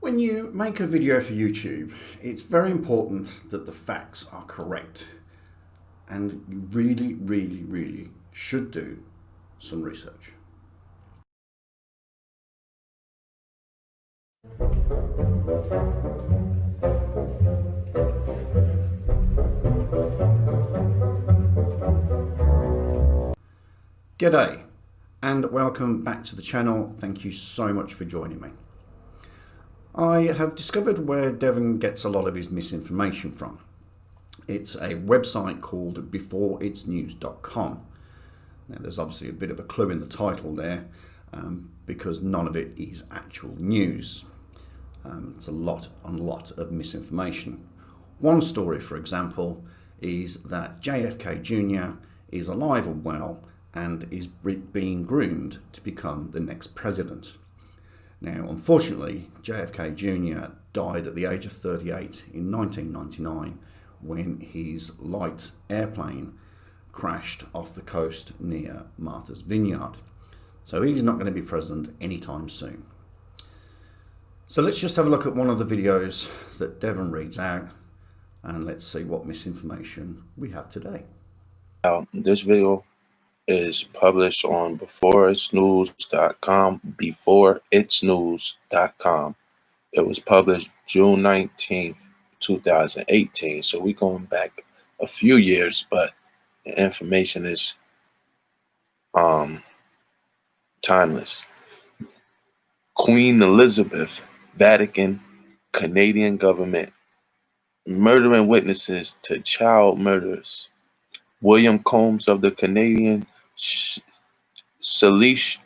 When you make a video for YouTube, it's very important that the facts are correct, and you really should do some research. G'day and welcome back to the channel. Thank you so much for joining me. I have discovered where Devon gets a lot of his misinformation from. It's a website called beforeitsnews.com. Now there's obviously a bit of a clue in the title there because none of it is actual news. It's a lot of misinformation. One story, for example, is that JFK Jr. is alive and well and is being groomed to become the next president. Now, unfortunately, JFK Jr. died at the age of 38 in 1999 when his light airplane crashed off the coast near Martha's Vineyard. So he's not going to be president anytime soon. So let's just have a look at one of the videos that Devon reads out and let's see what misinformation we have today. This video is published on beforeitsnews.com, beforeitsnews.com. It was published June 19th, 2018. So we're going back a few years, but the information is timeless. Queen Elizabeth, Vatican, Canadian government, murdering witnesses to child murders. William Combs of the Canadian Salish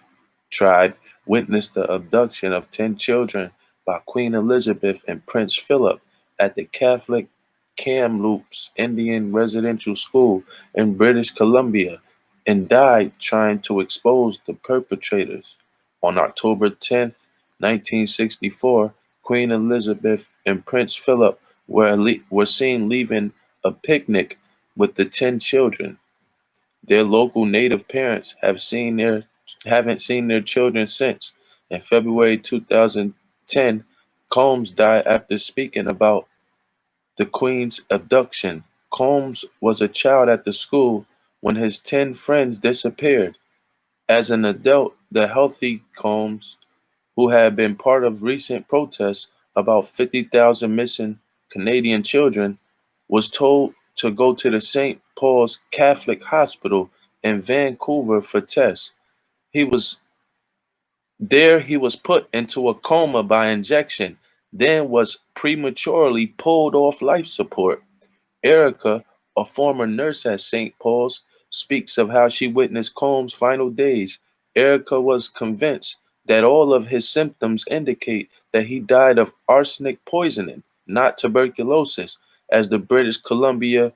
tribe witnessed the abduction of 10 children by Queen Elizabeth and Prince Philip at the Catholic Kamloops Indian Residential School in British Columbia and died trying to expose the perpetrators. On October 10th, 1964, Queen Elizabeth and Prince Philip were seen leaving a picnic with the 10 children. Their local native parents haven't seen their children since. In February 2010, Combs died after speaking about the Queen's abduction. Combs was a child at the school when his 10 friends disappeared. As an adult, the healthy Combs, who had been part of recent protests about 50,000 missing Canadian children, was told to go to the St. Paul's Catholic Hospital in Vancouver for tests. He was put into a coma by injection, then was prematurely pulled off life support. Erica, a former nurse at St. Paul's, speaks of how she witnessed Combs' final days. Erica was convinced that all of his symptoms indicate that he died of arsenic poisoning, not tuberculosis, as the British Columbia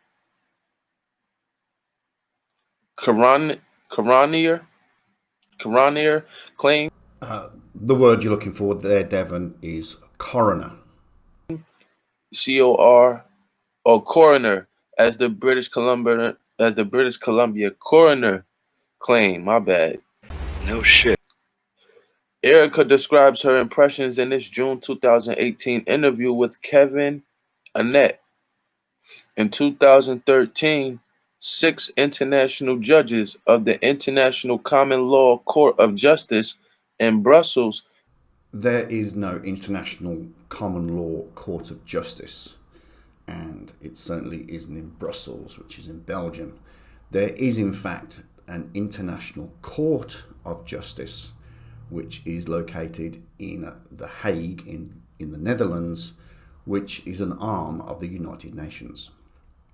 coroner claimed. The word you're looking for there, Devon, is coroner. C-O-R or coroner, as the British Columbia coroner claimed. My bad. No shit. Erica describes her impressions in this June 2018 interview with Kevin Annett. In 2013, 6 international judges of the International Common Law Court of Justice in Brussels. There is no International Common Law Court of Justice, and it certainly isn't in Brussels, which is in Belgium. There is, in fact, an International Court of Justice, which is located in The Hague in the Netherlands, which is an arm of the United Nations.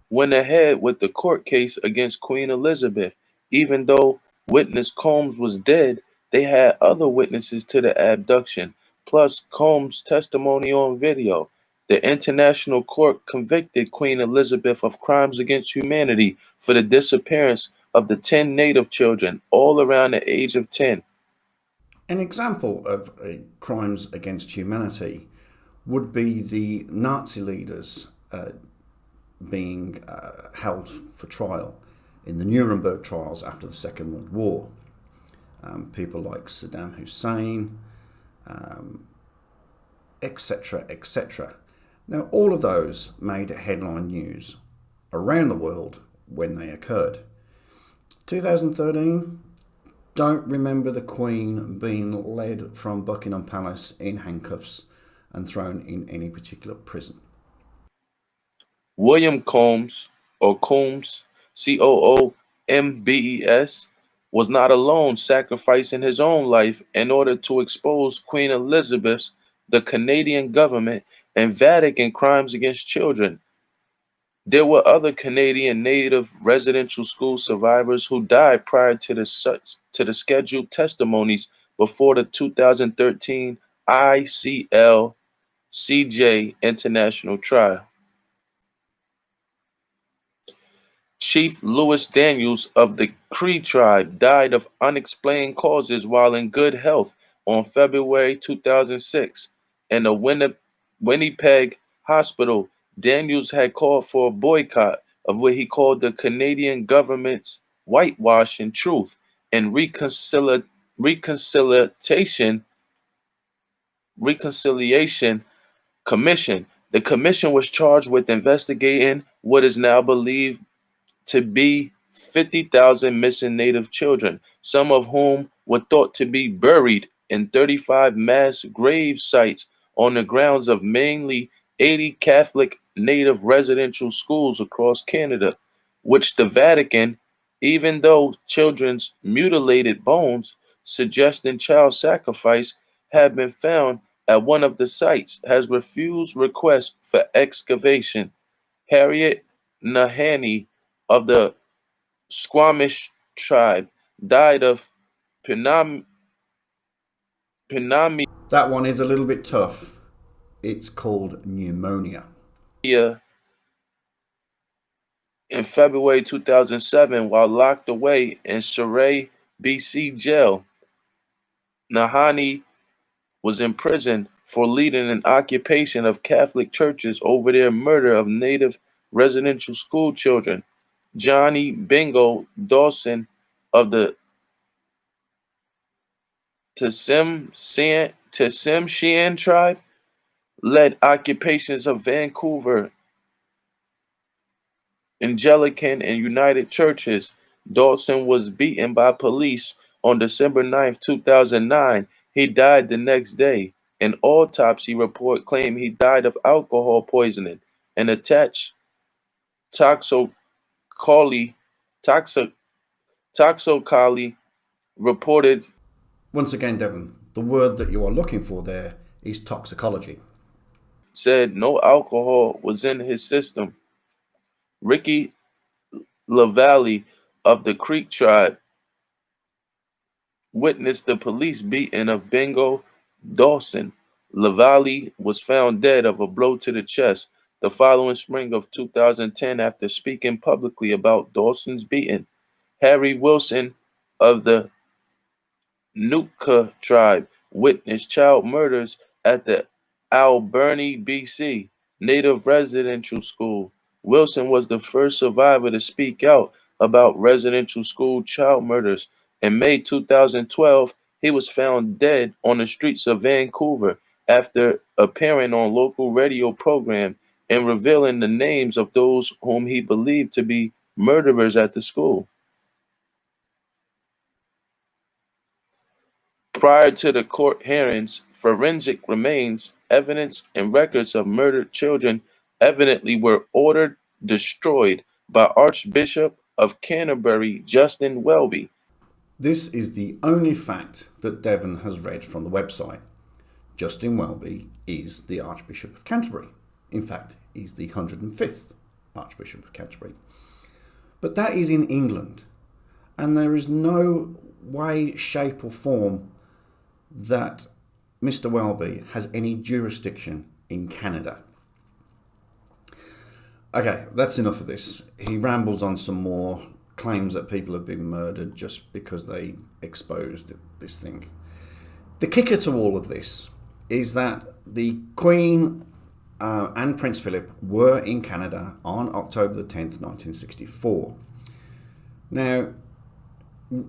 Went ahead with the court case against Queen Elizabeth. Even though witness Combs was dead, they had other witnesses to the abduction, plus Combs' testimony on video. The International Court convicted Queen Elizabeth of crimes against humanity for the disappearance of the 10 native children, all around the age of 10. An example of crimes against humanity would be the Nazi leaders being held for trial in the Nuremberg trials after the Second World War. People like Saddam Hussein, etc., etc. Now, all of those made headline news around the world when they occurred. 2013, don't remember the Queen being led from Buckingham Palace in handcuffs and thrown in any particular prison. William Combs, or Coombs, Coombes, was not alone, sacrificing his own life in order to expose Queen Elizabeth's, the Canadian government, and Vatican crimes against children. There were other Canadian native residential school survivors who died prior to the scheduled testimonies before the 2013 ICL-CJ International Trial. Chief Louis Daniels of the Cree tribe died of unexplained causes while in good health on February 2006 in a Winnipeg hospital. Daniels had called for a boycott of what he called the Canadian government's whitewashing truth and reconciliation commission. The commission was charged with investigating what is now believed to be 50,000 missing Native children, some of whom were thought to be buried in 35 mass grave sites on the grounds of mainly 80 Catholic Native residential schools across Canada, which the Vatican, even though children's mutilated bones suggesting child sacrifice have been found at one of the sites, has refused requests for excavation. Harriet Nahanni of the Squamish tribe died of pneumonia That one is a little bit tough. It's called pneumonia. in February 2007 while locked away in Surrey, BC jail. Nahanni was imprisoned for leading an occupation of Catholic churches over their murder of Native residential school children. Johnny Bingo Dawson of the Tsimshian tribe led occupations of Vancouver, Anglican, and United Churches. Dawson was beaten by police on December 9th, 2009. He died the next day. An autopsy report claimed he died of alcohol poisoning. An attached toxicology reported. Once again, Devon, the word that you are looking for there is toxicology. Said no alcohol was in his system. Ricky LaValle of the Creek tribe witnessed the police beating of Bingo Dawson. LaValle was found dead of a blow to the chest the following spring of 2010 after speaking publicly about Dawson's beating. Harry Wilson of the Nootka tribe witnessed child murders at the Alberni, BC Native Residential School. Wilson was the first survivor to speak out about residential school child murders. In May 2012, he was found dead on the streets of Vancouver after appearing on local radio program and revealing the names of those whom he believed to be murderers at the school. Prior to the court hearings, forensic remains, evidence, and records of murdered children evidently were ordered destroyed by Archbishop of Canterbury Justin Welby. This is the only fact that Devon has read from the website. Justin Welby is the Archbishop of Canterbury. In fact, he's the 105th Archbishop of Canterbury. But that is in England, and there is no way, shape, or form that Mr. Welby has any jurisdiction in Canada. Okay, that's enough of this. He rambles on some more, claims that people have been murdered just because they exposed this thing. The kicker to all of this is that the Queen and Prince Philip were in Canada on October the 10th, 1964. Now,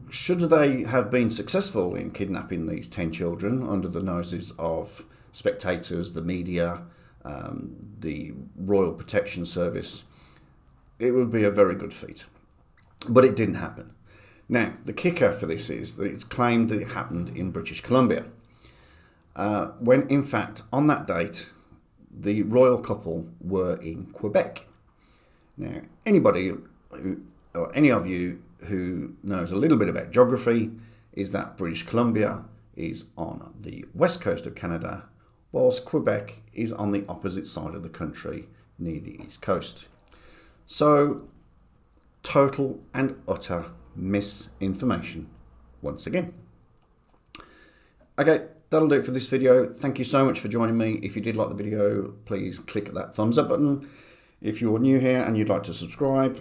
should they have been successful in kidnapping these 10 children under the noses of spectators, the media, the Royal Protection Service. It would be a very good feat. But it didn't happen. Now, the kicker for this is that it's claimed that it happened in British Columbia, when in fact, on that date, the royal couple were in Quebec. Now, anybody or any of you who knows a little bit about geography is that British Columbia is on the west coast of Canada, whilst Quebec is on the opposite side of the country near the east coast. So, total and utter misinformation once again. Okay, that'll do it for this video. Thank you so much for joining me. If you did like the video, please click that thumbs up button. If you're new here and you'd like to subscribe,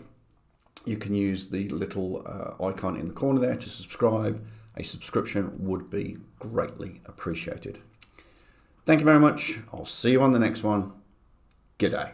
you can use the little icon in the corner there to subscribe. A subscription would be greatly appreciated. Thank you very much. I'll see you on the next one. Good day.